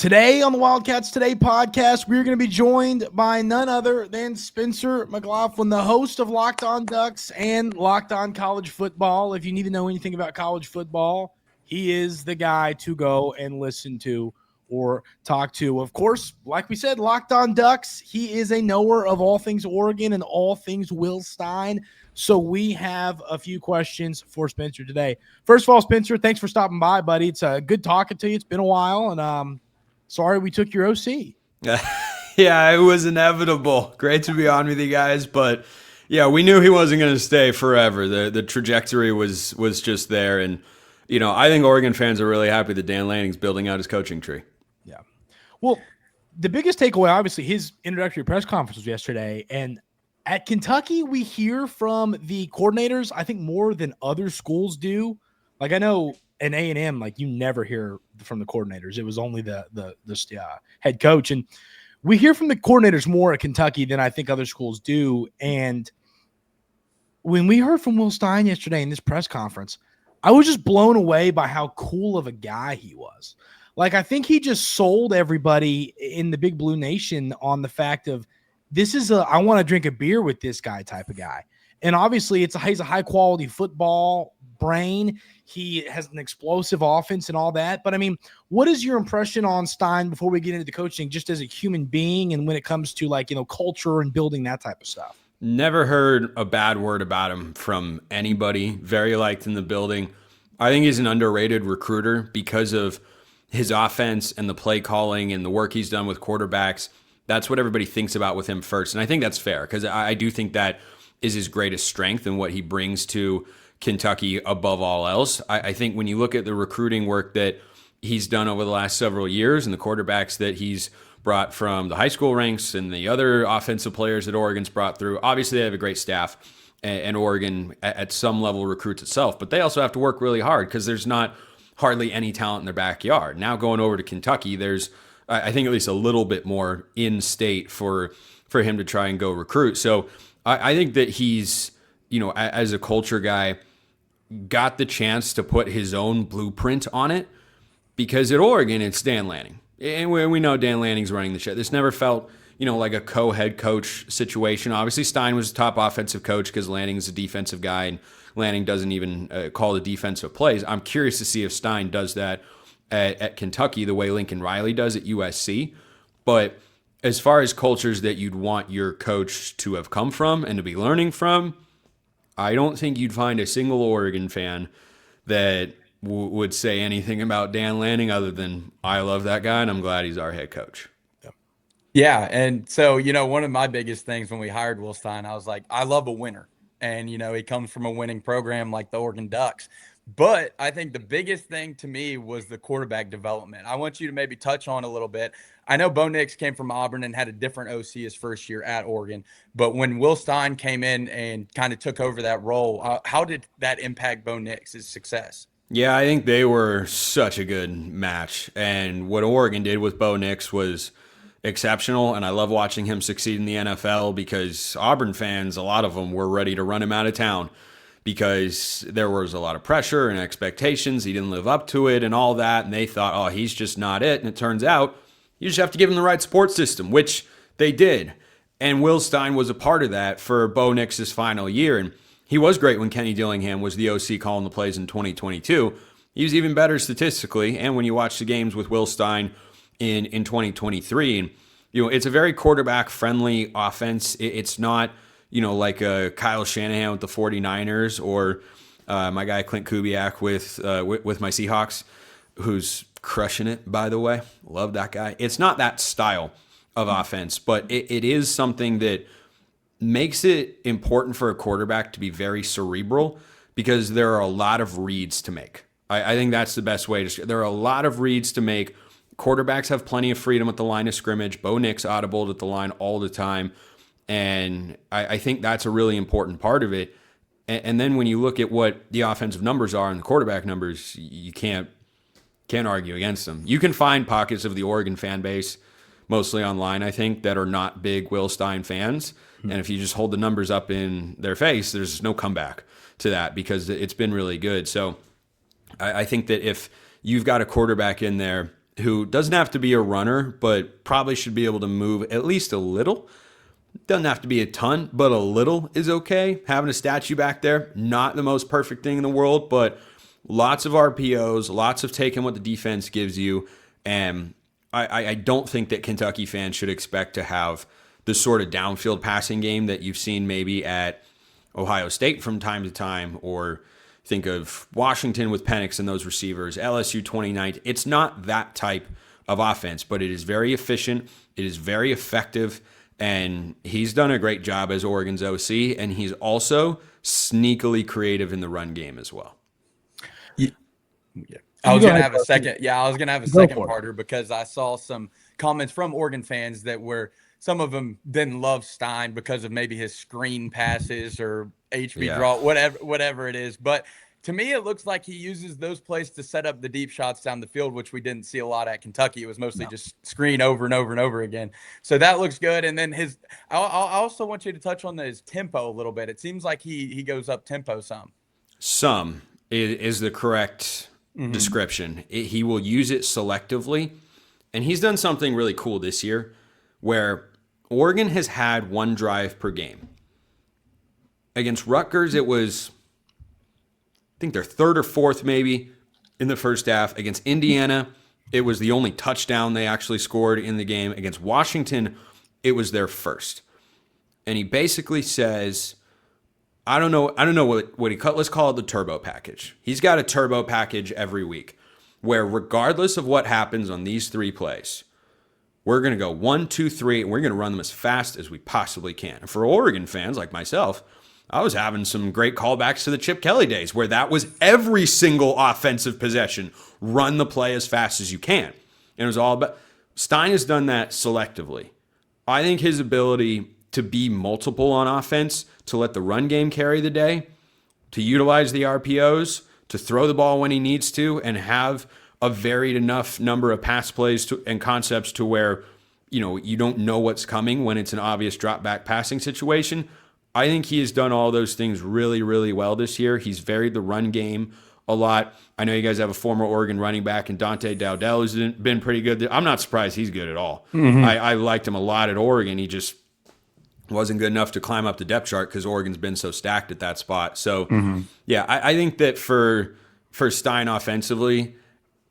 Today on the Wildcats Today Podcast, we're going to be joined by none other than Spencer McLaughlin, the host of Locked On Ducks and Locked On College Football. If you need to know anything about college football, he is the guy to go and listen to or talk to. Of course, like we said, Locked On Ducks, he is a knower of all things Oregon and all things Will Stein. So we have a few questions for Spencer today. First of all, Spencer, thanks for stopping by, buddy. It's good talking to you. It's been a while, and sorry we took your OC. Yeah, it was inevitable. Great to be on with you guys, but yeah, we knew he wasn't going to stay forever. The trajectory was just there, and I think Oregon fans are really happy that Dan Lanning's building out his coaching tree. Yeah. Well, the biggest takeaway, obviously, his introductory press conference was yesterday, and at Kentucky, we hear from the coordinators, I think, more than other schools do. Like, I know in A&M, like, you never hear from the coordinators. It was only the head coach. And we hear from the coordinators more at Kentucky than I think other schools do. And when we heard from Will Stein yesterday in this press conference, I was just blown away by how cool of a guy he was. Like, I think he just sold everybody in the Big Blue Nation on the fact of this is I want to drink a beer with this guy type of guy. And obviously he's a high quality football brain. He has an explosive offense and all that. But I mean, what is your impression on Stein before we get into the coaching, just as a human being and when it comes to culture and building that type of stuff? Never heard a bad word about him from anybody. Very liked in the building. I think he's an underrated recruiter because of his offense and the play calling and the work he's done with quarterbacks. That's what everybody thinks about with him first. And I think that's fair because I do think that is his greatest strength and what he brings to Kentucky above all else. I think when you look at the recruiting work that he's done over the last several years and the quarterbacks that he's brought from the high school ranks and the other offensive players that Oregon's brought through, obviously they have a great staff and Oregon at some level recruits itself, but they also have to work really hard because there's not hardly any talent in their backyard. Now going over to Kentucky, there's, I think, at least a little bit more in state for him to try and go recruit. So I think that he's, as a culture guy, got the chance to put his own blueprint on it because at Oregon, it's Dan Lanning. And we know Dan Lanning's running the show. This never felt, like a co-head coach situation. Obviously, Stein was the top offensive coach because Lanning's a defensive guy and Lanning doesn't even call the defensive plays. I'm curious to see if Stein does that at Kentucky the way Lincoln Riley does at USC. But as far as cultures that you'd want your coach to have come from and to be learning from, I don't think you'd find a single Oregon fan that would say anything about Dan Lanning other than, I love that guy and I'm glad he's our head coach. Yeah, and so, one of my biggest things when we hired Will Stein, I was like, I love a winner. And, he comes from a winning program like the Oregon Ducks. But I think the biggest thing to me was the quarterback development. I want you to maybe touch on a little bit. I know Bo Nix came from Auburn and had a different OC his first year at Oregon. But when Will Stein came in and kind of took over that role, how did that impact Bo Nix's success? Yeah, I think they were such a good match. And what Oregon did with Bo Nix was exceptional. And I love watching him succeed in the NFL because Auburn fans, a lot of them were ready to run him out of town because there was a lot of pressure and expectations. He didn't live up to it and all that. And they thought, oh, he's just not it. And it turns out you just have to give him the right support system, which they did. And Will Stein was a part of that for Bo Nix's final year. And he was great when Kenny Dillingham was the OC calling the plays in 2022. He was even better statistically. And when you watch the games with Will Stein in 2023, and it's a very quarterback-friendly offense. It's not, like a Kyle Shanahan with the 49ers or my guy Clint Kubiak with my Seahawks, who's crushing it, by the way. Love that guy. It's not that style of offense, but it is something that makes it important for a quarterback to be very cerebral because there are a lot of reads to make. I think that's the best way to. There are a lot of reads to make. Quarterbacks have plenty of freedom at the line of scrimmage. Bo Nix audibled at the line all the time. And I think that's a really important part of it. And then when you look at what the offensive numbers are and the quarterback numbers, you can't argue against them. You can find pockets of the Oregon fan base, mostly online, I think, that are not big Will Stein fans. And if you just hold the numbers up in their face, there's no comeback to that because it's been really good. So I think that if you've got a quarterback in there who doesn't have to be a runner, but probably should be able to move at least a little. Doesn't have to be a ton, but a little is okay. Having a statue back there, not the most perfect thing in the world, but lots of RPOs, lots of taking what the defense gives you. And I don't think that Kentucky fans should expect to have the sort of downfield passing game that you've seen maybe at Ohio State from time to time, or think of Washington with Penix and those receivers, LSU 2019. It's not that type of offense, but it is very efficient. It is very effective, and he's done a great job as Oregon's OC, and he's also sneakily creative in the run game as well. Yeah. I was gonna have a second. Yeah, I was gonna have a second parter because I saw some comments from Oregon fans that were, some of them didn't love Stein because of maybe his screen passes or HB draw, whatever it is. But to me, it looks like he uses those plays to set up the deep shots down the field, which we didn't see a lot at Kentucky. It was mostly just screen over and over and over again. So that looks good. And then I also want you to touch on his tempo a little bit. It seems like he goes up tempo some. Some is the correct description. He will use it selectively. And he's done something really cool this year where Oregon has had one drive per game. Against Rutgers, it was, I think, their third or fourth maybe in the first half. Against Indiana, it was the only touchdown they actually scored in the game. Against Washington, it was their first. And he basically says, I don't know what he cut. Let's call it the turbo package. He's got a turbo package every week where regardless of what happens on these three plays, we're going to go 1, 2, 3, and we're going to run them as fast as we possibly can. And for Oregon fans like myself, I was having some great callbacks to the Chip Kelly days where that was every single offensive possession. Run the play as fast as you can. And it was all about, Stein has done that selectively. I think his ability to be multiple on offense, to let the run game carry the day, to utilize the RPOs, to throw the ball when he needs to, and have a varied enough number of pass plays and concepts to where, you don't know what's coming when it's an obvious drop back passing situation. I think he has done all those things really, really well this year. He's varied the run game a lot. I know you guys have a former Oregon running back, and Dante Dowdell has been pretty good. I'm not surprised he's good at all. I liked him a lot at Oregon. He just wasn't good enough to climb up the depth chart because Oregon's been so stacked at that spot. So, yeah, I think that for Stein offensively,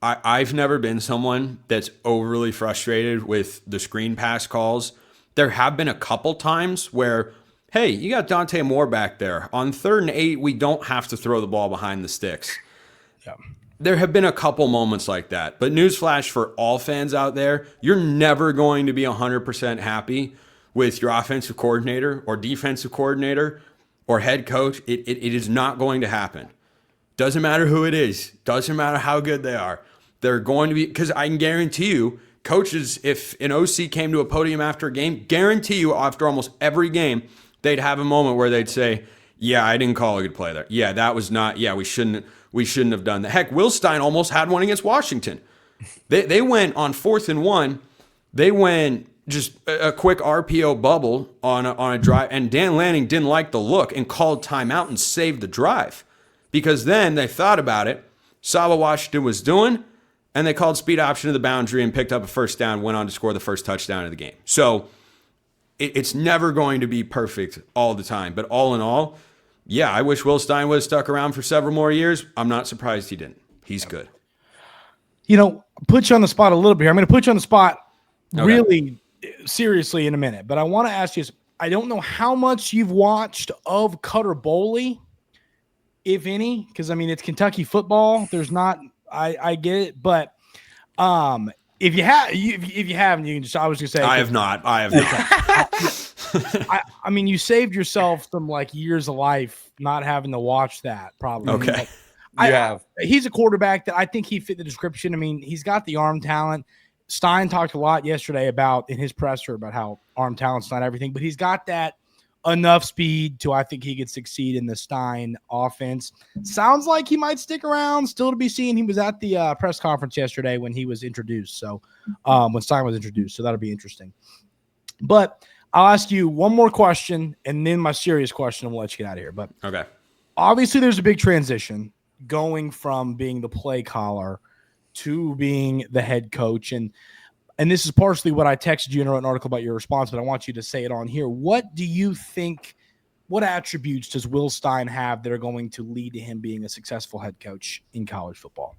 I've never been someone that's overly frustrated with the screen pass calls. There have been a couple times where, hey, you got Dante Moore back there. On 3rd and 8, we don't have to throw the ball behind the sticks. Yeah. There have been a couple moments like that. But newsflash for all fans out there, you're never going to be 100% happy with your offensive coordinator or defensive coordinator or head coach. It is not going to happen. Doesn't matter who it is. Doesn't matter how good they are. They're going to be, because I can guarantee you, coaches, if an OC came to a podium after a game, guarantee you after almost every game, they'd have a moment where they'd say, yeah, I didn't call a good play there. Yeah, that was not, yeah, we shouldn't have done that. Heck, Will Stein almost had one against Washington. They went on 4th and 1. They went just a quick RPO bubble on a drive, and Dan Lanning didn't like the look and called timeout and saved the drive. Because then they thought about it, saw what Washington was doing, and they called speed option to the boundary and picked up a first down, went on to score the first touchdown of the game. So it's never going to be perfect all the time. But all in all, yeah, I wish Will Stein would have stuck around for several more years. I'm not surprised he didn't. He's good. Put you on the spot a little bit here. I'm going to put you on the spot really seriously in a minute. But I want to ask you, I don't know how much you've watched of Cutter Boley, if any, because, it's Kentucky football. There's not – I get it, but if you haven't, you can just. I was gonna say I have not. You saved yourself some years of life not having to watch that. Probably. Okay. He's a quarterback that I think he fit the description. He's got the arm talent. Stein talked a lot yesterday in his presser about how arm talent's not everything, but he's got that enough speed to I think he could succeed in the Stein offense. Sounds like he might stick around, still to be seen. He was at the press conference yesterday when he was introduced. So when Stein was introduced, so that'll be interesting. But I'll ask you one more question and then my serious question, and we'll let you get out of here. But obviously there's a big transition going from being the play caller to being the head coach. And this is partially what I texted you and wrote an article about your response, but I want you to say it on here. What do you think, what attributes does Will Stein have that are going to lead to him being a successful head coach in college football?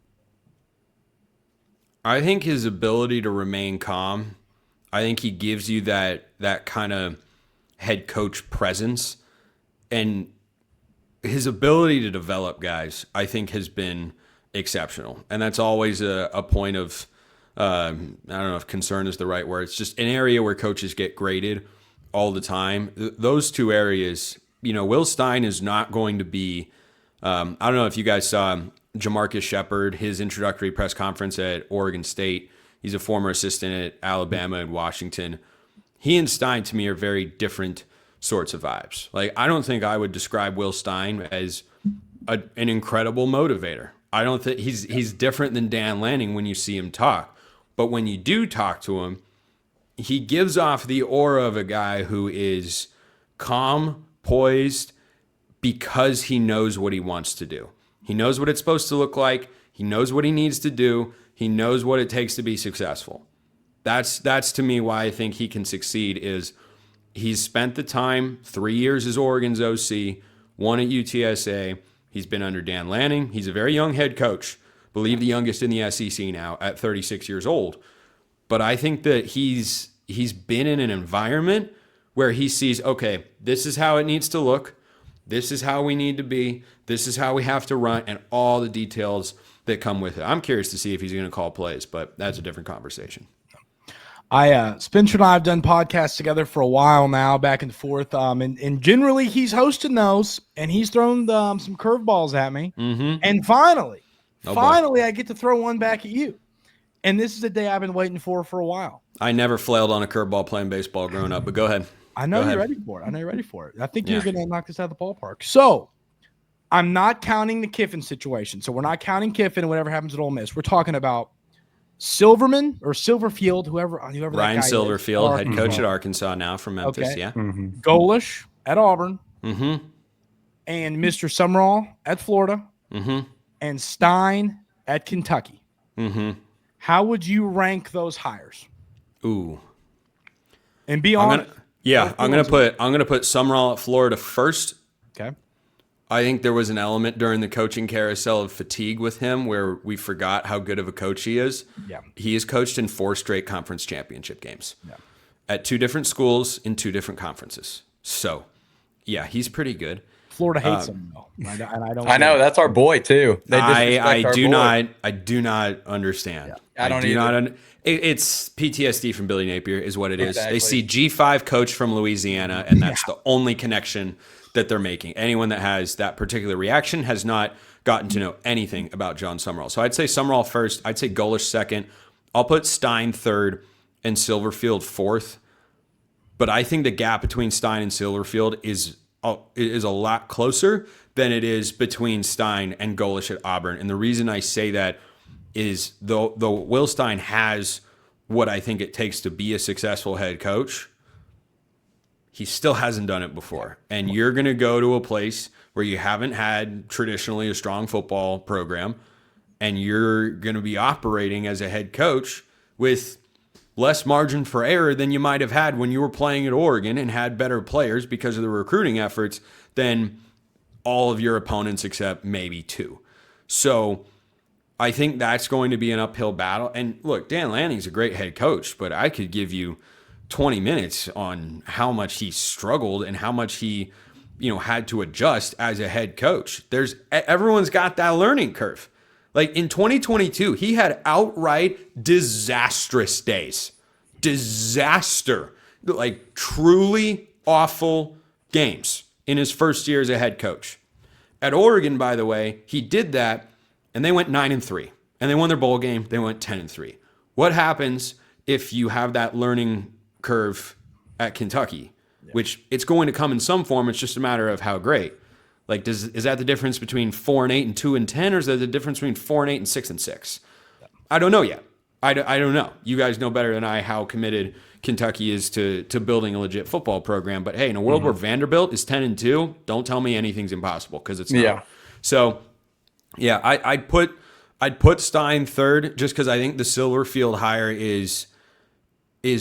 I think his ability to remain calm. I think he gives you that kind of head coach presence, and his ability to develop guys, I think, has been exceptional. And that's always a point of, I don't know if concern is the right word. It's just an area where coaches get graded all the time. Those two areas, Will Stein is not going to be, I don't know if you guys saw Jamarcus Shepard, his introductory press conference at Oregon State. He's a former assistant at Alabama and Washington. He and Stein, to me, are very different sorts of vibes. Like, I don't think I would describe Will Stein as an incredible motivator. I don't think he's different than Dan Lanning when you see him talk. But when you do talk to him, he gives off the aura of a guy who is calm, poised, because he knows what he wants to do. He knows what it's supposed to look like. He knows what he needs to do. He knows what it takes to be successful. That's to me why I think he can succeed is he's spent the time, 3 years as Oregon's OC, 1 at UTSA. He's been under Dan Lanning. He's a very young head coach, I believe the youngest in the SEC now at 36 years old. But I think that he's been in an environment where he sees, okay, this is how it needs to look. This is how we need to be. This is how we have to run, and all the details that come with it. I'm curious to see if he's going to call plays, but that's a different conversation. Spencer and I have done podcasts together for a while now, back and forth. And generally he's hosting those, and he's thrown some curveballs at me. Mm-hmm. And finally, I get to throw one back at you. And this is a day I've been waiting for a while. I never flailed on a curveball playing baseball growing up, but go ahead. I know you're ready for it. I think you're going to knock this out of the ballpark. So I'm not counting the Kiffin situation. So we're not counting Kiffin and whatever happens at Ole Miss. We're talking about Silverman or Silverfield, whoever Ryan Silverfield, head coach at Arkansas now from Memphis. Okay. Yeah. Mm-hmm. Golish at Auburn. Mm-hmm. And Mr. Summerall at Florida. Mm-hmm. And Stein at Kentucky. Mm-hmm. How would you rank those hires? Ooh. And be honest. I'm gonna put Summerall at Florida first. Okay. I think there was an element during the coaching carousel of fatigue with him where we forgot how good of a coach he is. Yeah. He has coached in 4 straight conference championship games. Yeah. At 2 different schools in 2 different conferences. So, yeah, he's pretty good. Florida hates him though. And I know that's our boy too. I do not understand. Yeah. It's PTSD from Billy Napier is what it is. They see G5 coach from Louisiana, and that's the only connection that they're making. Anyone that has that particular reaction has not gotten to know anything about John Summerall. So I'd say Summerall first. I'd say Golish second. I'll put Stein third and Silverfield fourth. But I think the gap between Stein and Silverfield is a lot closer than it is between Stein and Golish at Auburn. And the reason I say that is though Will Stein has what I think it takes to be a successful head coach, he still hasn't done it before. And you're going to go to a place where you haven't had traditionally a strong football program, and you're going to be operating as a head coach with less margin for error than you might have had when you were playing at Oregon and had better players because of the recruiting efforts than all of your opponents except maybe 2. So I think that's going to be an uphill battle. And look, Dan Lanning's a great head coach, but I could give you 20 minutes on how much he struggled and how much he, had to adjust as a head coach. Everyone's got that learning curve. Like in 2022, he had outright disastrous days. Disaster. Like truly awful games in his first year as a head coach. At Oregon, by the way, he did that and they went 9-3. And they won their bowl game. They went 10-3. What happens if you have that learning curve at Kentucky? Yeah. Which it's going to come in some form. It's just a matter of how great. Like, is that the difference between 4-8 and 2-10, or is that the difference between 4-8 and 6-6? Yeah. I don't know yet. I don't know. You guys know better than I how committed Kentucky is to building a legit football program. But hey, in a world where Vanderbilt is 10-2, don't tell me anything's impossible because it's not. Yeah. So, yeah, I'd put I'd put Stein third just because I think the Silverfield hire is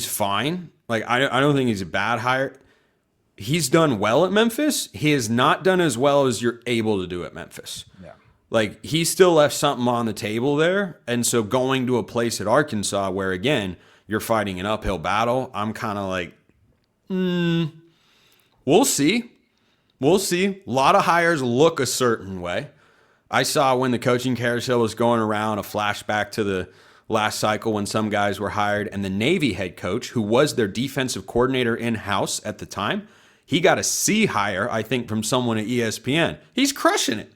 fine. Like I don't think he's a bad hire. He's done well at Memphis. He has not done as well as you're able to do at Memphis. Yeah. Like he still left something on the table there. And so going to a place at Arkansas where again, you're fighting an uphill battle, I'm kind of like, we'll see. We'll see. A lot of hires look a certain way. I saw when the coaching carousel was going around a flashback to the last cycle when some guys were hired and the Navy head coach, who was their defensive coordinator in-house at the time, he got a C hire, I think, from someone at ESPN. He's crushing it.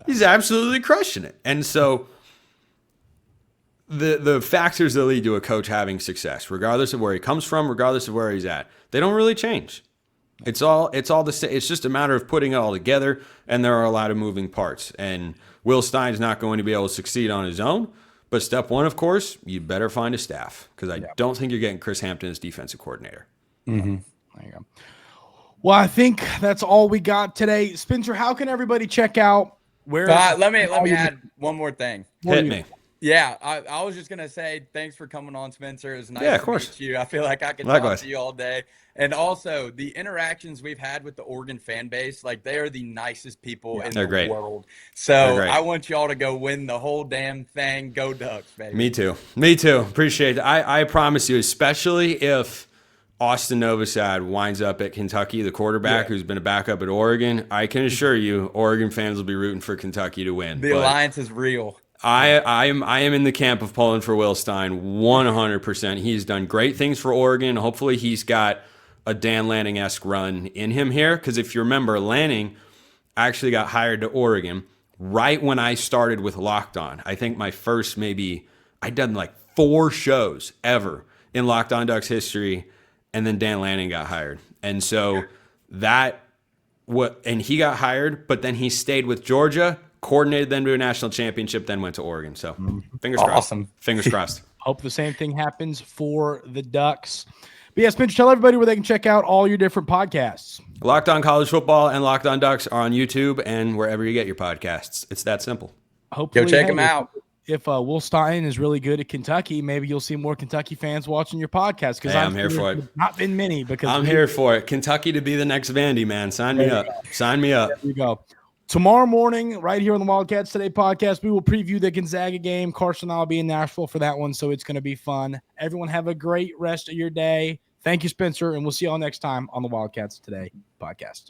He's absolutely crushing it. And so the factors that lead to a coach having success, regardless of where he comes from, regardless of where he's at, they don't really change. It's all the same. It's just a matter of putting it all together, and there are a lot of moving parts. And Will Stein's not going to be able to succeed on his own. But step one, of course, you better find a staff because I don't think you're getting Chris Hampton as defensive coordinator. Mm-hmm. There you go. Well, I think that's all we got today. Spencer, how can everybody check out where? Let me add one more thing. Hit me. Yeah, I was just gonna say thanks for coming on, Spencer. It was nice to meet you. I feel like I could talk to you all day. And also the interactions we've had with the Oregon fan base, like they are the nicest people in the world. So I want you all to go win the whole damn thing. Go Ducks, baby. Me too. Appreciate it. I promise you, especially if Austin Novosad winds up at Kentucky, the quarterback who's been a backup at Oregon, I can assure you Oregon fans will be rooting for Kentucky to win. The alliance is real. I am in the camp of pulling for Will Stein 100%. He's done great things for Oregon. Hopefully he's got a Dan Lanning-esque run in him here, because if you remember, Lanning actually got hired to Oregon right when I started with Locked On. I think my first I'd done like 4 shows ever in Locked On Ducks history, and then Dan Lanning got hired. And so and he got hired, but then he stayed with Georgia, coordinated them to a national championship, then went to Oregon. So fingers crossed. Awesome. Fingers crossed. Hope the same thing happens for the Ducks. But yeah, Spencer, tell everybody where they can check out all your different podcasts. Locked On College Football and Locked On Ducks are on YouTube and wherever you get your podcasts. It's that simple. Hopefully, go check them out. If Will Stein is really good at Kentucky, maybe you'll see more Kentucky fans watching your podcast. Because I'm here for it. Not been many. Because I'm here for it. Kentucky to be the next Vandy, man. Sign me up. Sign me up. There you go. Tomorrow morning, right here on the Wildcats Today podcast, we will preview the Gonzaga game. Carson and I will be in Nashville for that one, so it's going to be fun. Everyone have a great rest of your day. Thank you, Spencer, and we'll see you all next time on the Wildcats Today podcast.